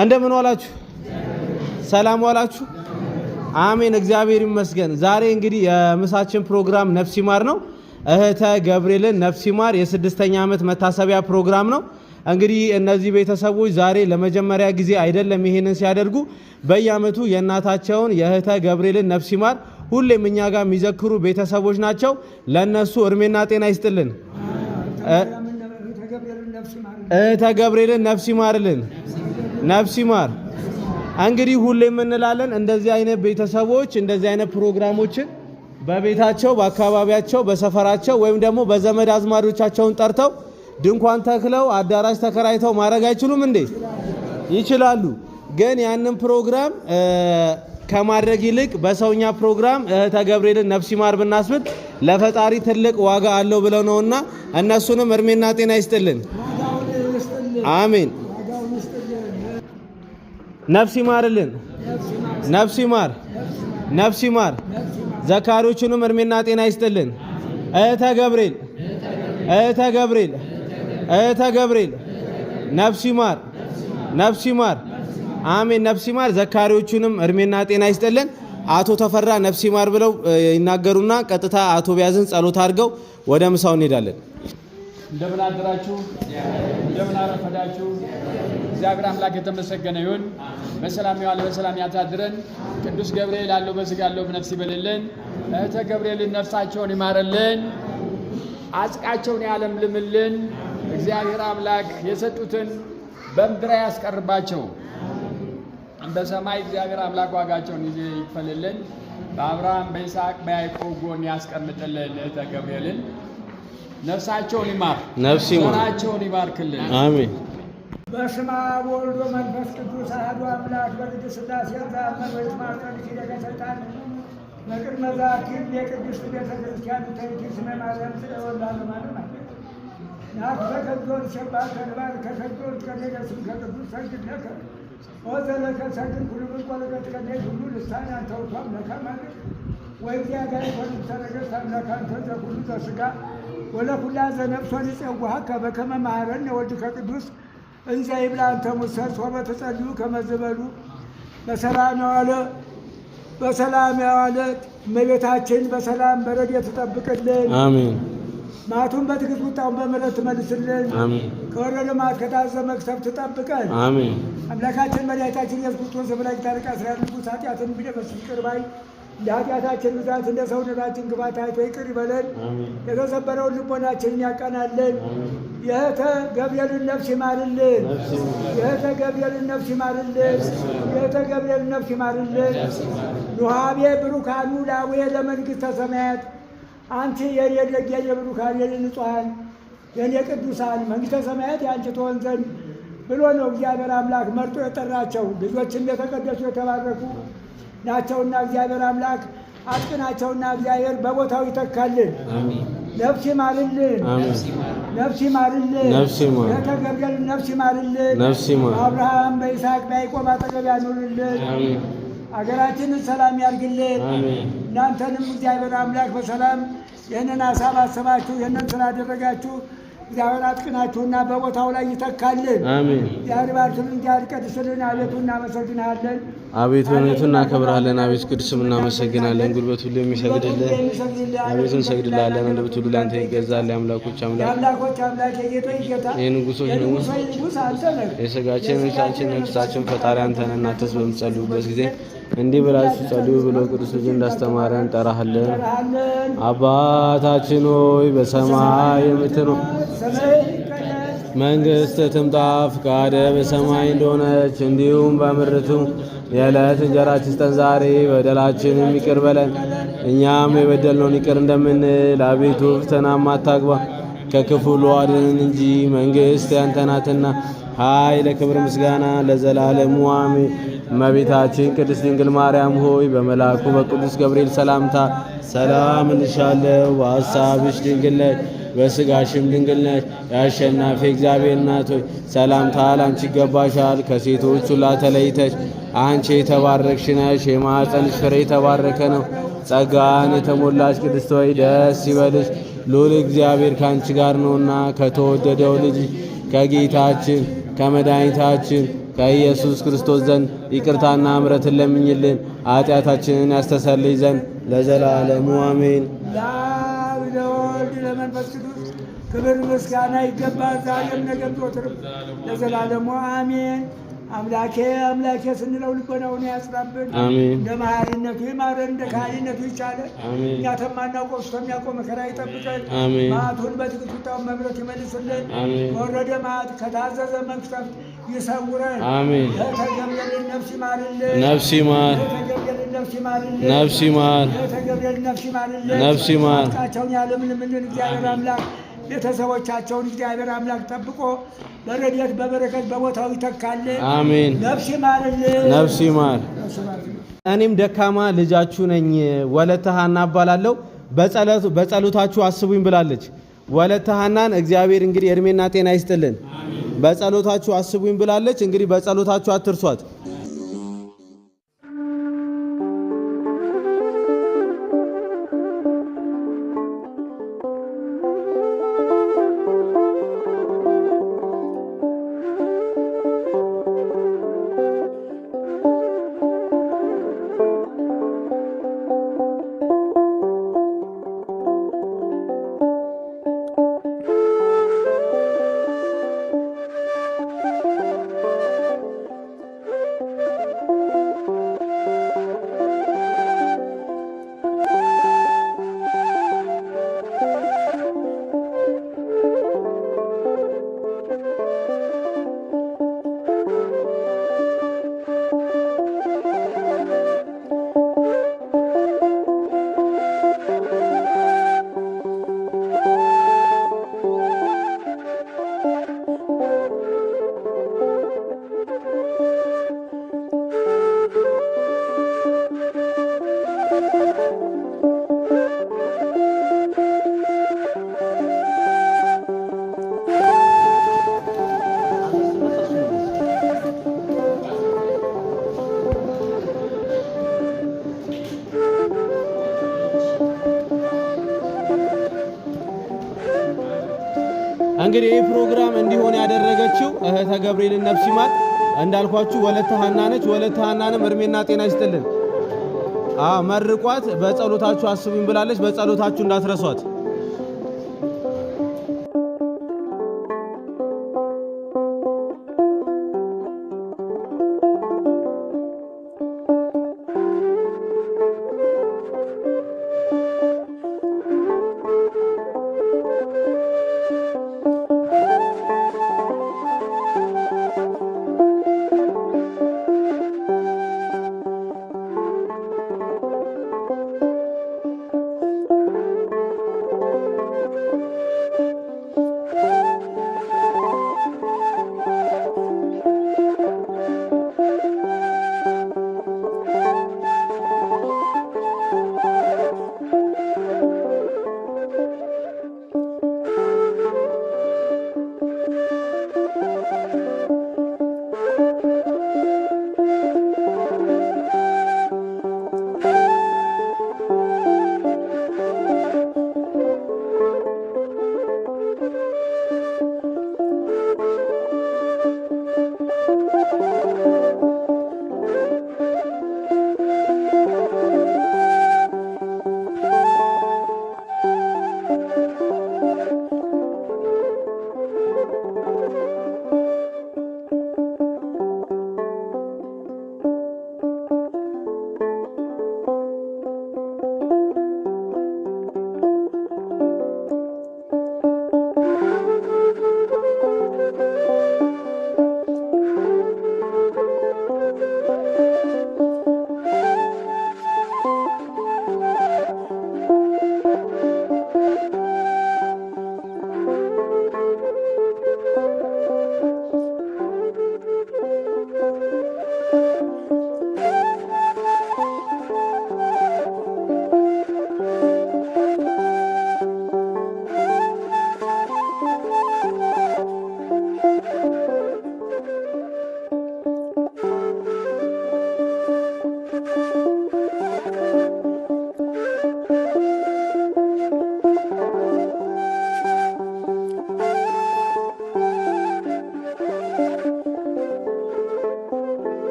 እንደምን ዋላችሁ? ሰላም ዋላችሁ? አሜን። እግዚአብሔር ይመስገን። ዛሬ እንግዲህ የምሳችን ፕሮግራም ነፍስ ይማር ነው። እህተ ገብርኤልን ነፍስ ይማር የስድስተኛ ዓመት መታሰቢያ ፕሮግራም ነው። እንግዲህ እነዚህ ቤተሰቦች ዛሬ ለመጀመሪያ ጊዜ አይደለም ይሄንን ሲያደርጉ፣ በየዓመቱ የእናታቸውን የእህተ ገብርኤልን ነፍስ ይማር ሁሌም እኛ ጋር የሚዘክሩ ቤተሰቦች ናቸው። ለነሱ እድሜና ጤና ይስጥልን። እህተ ገብርኤልን ነፍስ ይማርልን፣ ነፍስ ይማር። እንግዲህ ሁሌም እንላለን እንደዚህ አይነት ቤተሰቦች እንደዚህ አይነት ፕሮግራሞችን በቤታቸው፣ በአካባቢያቸው፣ በሰፈራቸው ወይም ደግሞ በዘመድ አዝማዶቻቸውን ጠርተው ድንኳን ተክለው አዳራሽ ተከራይተው ማድረግ አይችሉም እንዴ? ይችላሉ። ግን ያንን ፕሮግራም ከማድረግ ይልቅ በሰውኛ ፕሮግራም እህተ ገብርኤልን ነፍስ ይማር ብናስብል ለፈጣሪ ትልቅ ዋጋ አለው ብለው ነውና እነሱንም እድሜና ጤና ይስጥልን። አሜን። ነፍስ ይማርልን፣ ነፍስ ይማር፣ ነፍስ ይማር። ዘካሪዎቹንም እድሜና ጤና ይስጥልን። እህተ ገብርኤል፣ እህተ ገብርኤል፣ እህተ ገብርኤል ነፍስ ይማር፣ ነፍስ ይማር። አሜን። ነፍስ ይማር። ዘካሪዎቹንም እድሜና ጤና ይስጥልን። አቶ ተፈራ ነፍስ ይማር ብለው ይናገሩና ቀጥታ አቶ ቢያዝን ጸሎት አድርገው ወደ ምሳው እንሄዳለን። እንደምን አደራችሁ? እንደምን አረፈዳችሁ? እግዚአብሔር አምላክ የተመሰገነ ይሁን። በሰላም ያዋለ በሰላም ያሳድረን። ቅዱስ ገብርኤል አለው በስጋ ያለው በነፍስ ይበልልን። እህተ ገብርኤልን ነፍሳቸውን ይማርልን፣ አጽቃቸውን ያለምልምልን። እግዚአብሔር አምላክ የሰጡትን በምድር ያስቀርባቸው፣ በሰማይ እግዚአብሔር አምላክ ዋጋቸውን ይክፈልልን። በአብርሃም በይስሐቅ በያዕቆብ ጎን ያስቀምጥልን። እህተ ገብርኤልን ነፍሳቸውን ይማር፣ ነፍስ ይማር፣ ዘራቸውን ይባርክልን። አሜን። በስመ አብ ወወልድ ወመንፈስ ቅዱስ አሐዱ አምላክ በቅድስት ሥላሴ ዘአምር ወይስማዕከል ኪደተ ሰይጣን በቅድመ ዛኪር የቅድስት ቤተ ክርስቲያን ተይቲ ስመ ማርያም ስለወላለ ማለት ነው። ናፍሰ ከዞን ሸባ ከንባር ከሰጆን ከሌለስም ከቅዱስ ሰግድ ለከ ወዘለከ ሰግድ ሁሉ ቆለበት ከሌል ሁሉ ልሳን አንተውቷም ለካ ማለት ወእግዚአብሔር ኮንተ ነገሥት አምላክ አንተ ዘኩሉ ዘሥጋ ወለኩላ ዘነፍሶን ይጸዋሃከ በከመ መሐረነ ወልድከ ቅዱስ እንዘ ይብላ አንተ ሙሰስ ወበተጸልዩ ከመዝበሉ በሰላም ያዋለ በሰላም ያዋለ እመቤታችን በሰላም በረድኤት ትጠብቅልን። አሜን። ማቱን በትዕግስት ቁጣውን በምሕረት ትመልስልን። አሜን። ከወረደ መዓት ከታዘዘ መቅሰፍት ትጠብቀን። አሜን። አምላካችን መድኃኒታችን ኢየሱስ ክርስቶስ የመላእክት አለቃ እስራኤል ንጉሥ ኃጢአትን ቢደመስስ ይቅር ባይ እንደ ኃጢአታችን ብዛት እንደ ሰውነታችን ክፋት አይቶ ይቅር ይበለን። የተሰበረውን ልቦናችንን ያቃናልን። የእህተ ገብርኤልን ነፍስ ይማርልን። የእህተ ገብርኤልን ነፍስ ይማርልን። የእህተ ገብርኤልን ነፍስ ይማርልን። ኑሃቤ ብሩካኑ ላዌ ለመንግሥተ ሰማያት አንቺ የኔ ደግ የኔ ብሩካን የኔ ንጹሐን የኔ ቅዱሳን መንግሥተ ሰማያት የአንቺ ትሆን ዘንድ ብሎ ነው እግዚአብሔር አምላክ መርጦ የጠራቸው። ልጆችም የተቀደሱ የተባረኩ ናቸውና እግዚአብሔር አምላክ አጥቅናቸውና እግዚአብሔር በቦታው ይተካልን። ነፍስ ይማርልን፣ ነፍስ ይማርልን። እህተ ገብርኤልን ነፍስ ይማርልን። አብርሃም በይስሐቅ በያዕቆብ አጠገብ ያኑርልን። አገራችንን ሰላም ያርግልን። እናንተንም እግዚአብሔር አምላክ በሰላም ይህንን ሀሳብ አሰባችሁ ይህንን ስላደረጋችሁ እግዚአብሔር አጥቅናችሁና በቦታው ላይ ይተካልን። አሜን። እግዚአብሔር ባርክልን፣ እግዚአብሔር ቀድስልን። አቤቱ እናመሰግናለን። አቤቱ እውነቱን እናከብራለን። አቤቱ ቅዱስም እናመሰግናለን። ጉልበት ሁሉ የሚሰግድልህ አቤቱ እንሰግድልሃለን። አንደበት ሁሉ ለአንተ ይገዛል። የአምላኮች አምላክ የጌቶች ጌታ የንጉሶች ንጉሥ የሥጋችን ነፍሳችን ነፍሳችን ፈጣሪ አንተ ነህ። እናንተስ በምትጸልዩበት ጊዜ እንዲህ ብላችሁ ጸልዩ ብሎ ቅዱስ ልጅ እንዳስተማረን እንጠራሃለን። አባታችን ሆይ በሰማይ የምትኖር መንግሥትህ ትምጣ፣ ፈቃድህ በሰማይ እንደሆነች እንዲሁም በምድር ትሁን። የዕለት እንጀራችንን ስጠን ዛሬ፣ በደላችንን ይቅር በለን እኛም የበደልነውን ይቅር እንደምንል፣ አቤቱ ፈተናም አታግባን ከክፉ ሁሉ አድነን እንጂ መንግሥት ያንተ ናትና ኃይል፣ ክብር፣ ምስጋና ለዘላለሙ አሜን። እመቤታችን ቅድስት ድንግል ማርያም ሆይ በመልአኩ በቅዱስ ገብርኤል ሰላምታ ሰላም እንልሻለሁ። በሐሳብሽ ድንግል ነሽ፣ በሥጋሽም ድንግል ነሽ። የአሸናፊ እግዚአብሔር እናት ሆይ ሰላምታ ላንቺ ይገባሻል። ከሴቶች ሁሉ ተለይተሽ አንቺ የተባረክሽ ነሽ፣ የማኅፀንሽ ፍሬ የተባረከ ነው። ጸጋን የተሞላሽ ቅድስት ሆይ ደስ ይበልሽ፣ ልዑል እግዚአብሔር ከአንቺ ጋር ነውና ከተወደደው ልጅ ከጌታችን ከመድኃኒታችን ከኢየሱስ ክርስቶስ ዘንድ ይቅርታና ምሕረትን ለምኝልን ኃጢአታችንን ያስተሰርይ ዘንድ ለዘላለሙ አሜን። ለአብ ለወልድ ለመንፈስ ቅዱስ ክብር ምስጋና ይገባል፣ ዛሬም ነገም ዘወትርም ለዘላለሙ አሜን። አምላኬ አምላኬ ስንለው ልቦናውን ያጽናብን። አሜን። እንደ መሐሪነቱ ይማረን፣ እንደ ካህሊነቱ ይቻለን። አሜን። እኛ ተማናውቀው እሱ የሚያውቀው መከራ ይጠብቀን። አሜን። መዓቱን በጥቂት ቁጣውን በምሕረት ይመልስልን። አሜን። ከወረደ መዓት ከታዘዘ መቅሰፍት ይሰውረን። አሜን። የተገብየልን ነፍስ ይማርልን። ነፍስ ይማር፣ የተገብየልን ነፍስ ይማርልን። ነፍስ ይማር፣ የተገብየልን ነፍስ ይማርልን። ነፍስ ይማር። ቃቸውን ያለምልምልን እግዚአብሔር አምላክ ቤተሰቦቻቸውን እግዚአብሔር አምላክ ጠብቆ በረድኤት በበረከት በቦታው ይተካልን። አሜን። ነፍስ ይማርልን። ነፍስ ይማር። እኔም ደካማ ልጃችሁ ነኝ ወለተ ሐና እባላለሁ። በጸሎታችሁ አስቡኝ ብላለች ወለተ ሐናን እግዚአብሔር እንግዲህ እድሜና ጤና ይስጥልን። በጸሎታችሁ አስቡኝ ብላለች። እንግዲህ በጸሎታችሁ አትርሷት። እንግዲህ ይህ ፕሮግራም እንዲሆን ያደረገችው እህተ ገብርኤልን ነፍስ ይማር እንዳልኳችሁ ወለተ ሐና ነች። ወለተ ሐናንም እድሜና ጤና ይስጥልን። መርቋት፣ በጸሎታችሁ አስቡኝ ብላለች። በጸሎታችሁ እንዳትረሷት።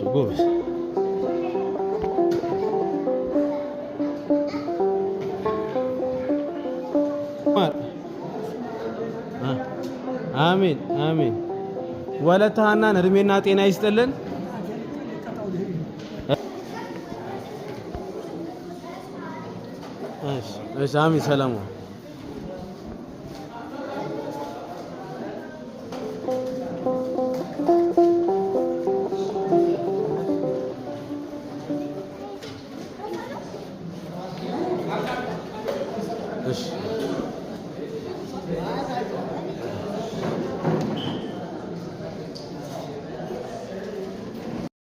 ጎበዝ አሜን አሜን። ወለተ ሐናን እድሜና ጤና ይስጥልን። እሺ አሜን። ሰላም እሺ